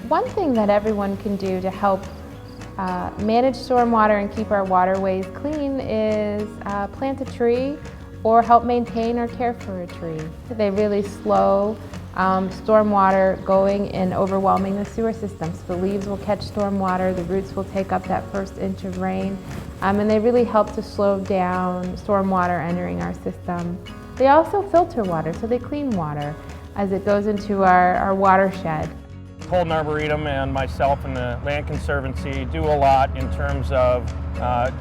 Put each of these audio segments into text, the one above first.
One thing that everyone can do to help manage stormwater and keep our waterways clean is plant a tree or help maintain or care for a tree. They really slow stormwater going and overwhelming the sewer systems. The leaves will catch stormwater, the roots will take up that first inch of rain, and they really help to slow down stormwater entering our system. They also filter water, so they clean water as it goes into our watershed. Holden Arboretum and myself and the Land Conservancy do a lot in terms of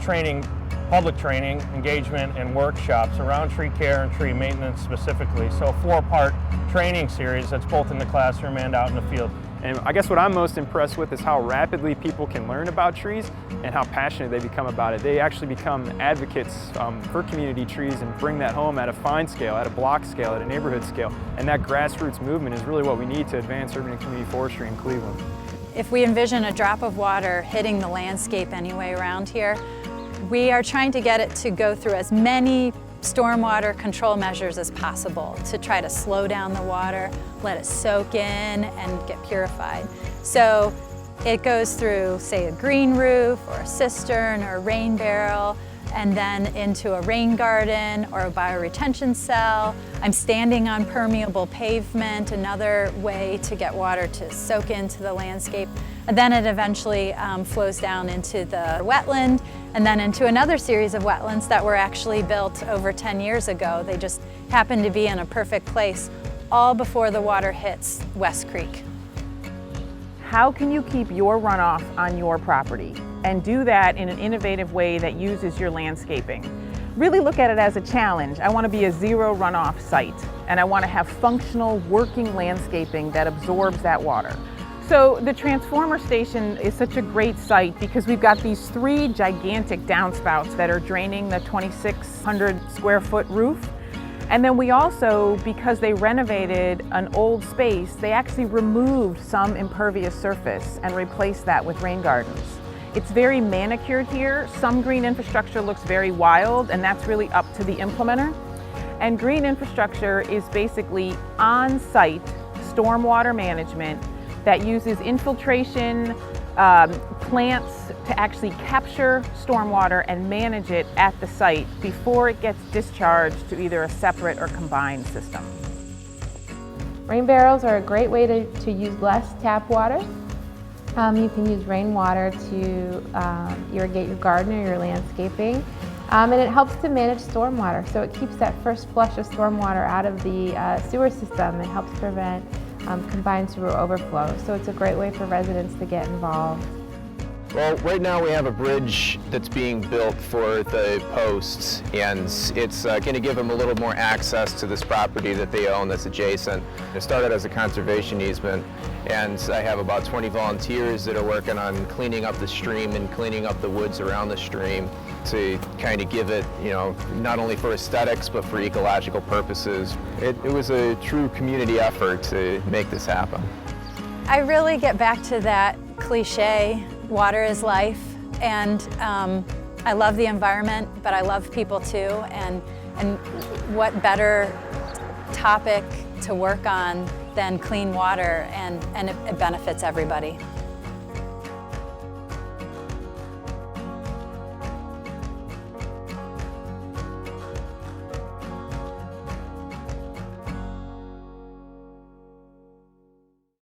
training, public training, engagement, and workshops around tree care and tree maintenance specifically. So a 4-part training series that's both in the classroom and out in the field. And I guess what I'm most impressed with is how rapidly people can learn about trees and how passionate they become about it. They actually become advocates for community trees and bring that home at a fine scale, at a block scale, at a neighborhood scale. And that grassroots movement is really what we need to advance urban and community forestry in Cleveland. If we envision a drop of water hitting the landscape anyway around here, we are trying to get it to go through as many stormwater control measures as possible to try to slow down the water, let it soak in and get purified. So it goes through, say, a green roof or a cistern or a rain barrel, and then into a rain garden or a bioretention cell. I'm standing on permeable pavement, another way to get water to soak into the landscape. And then it eventually flows down into the wetland and then into another series of wetlands that were actually built over 10 years ago. They just happened to be in a perfect place all before the water hits West Creek. How can you keep your runoff on your property and do that in an innovative way that uses your landscaping? Really look at it as a challenge. I want to be a zero runoff site, and I want to have functional working landscaping that absorbs that water. So the transformer station is such a great site because we've got these 3 gigantic downspouts that are draining the 2,600 square foot roof. And then we also, because they renovated an old space, they actually removed some impervious surface and replaced that with rain gardens. It's very manicured here. Some green infrastructure looks very wild, and that's really up to the implementer. And green infrastructure is basically on-site stormwater management that uses infiltration, plants to actually capture stormwater and manage it at the site before it gets discharged to either a separate or combined system. Rain barrels are a great way to use less tap water. You can use rainwater to irrigate your garden or your landscaping. And it helps to manage stormwater, so it keeps that first flush of stormwater out of the sewer system and helps prevent combined sewer overflow. So it's a great way for residents to get involved. Well, right now we have a bridge that's being built for the posts, and it's going to give them a little more access to this property that they own that's adjacent. It started as a conservation easement, and I have about 20 volunteers that are working on cleaning up the stream and cleaning up the woods around the stream to kind of give it, you know, not only for aesthetics but for ecological purposes. It was a true community effort to make this happen. I really get back to that cliche, water is life, and I love the environment, but I love people too, and what better topic to work on than clean water, and it benefits everybody.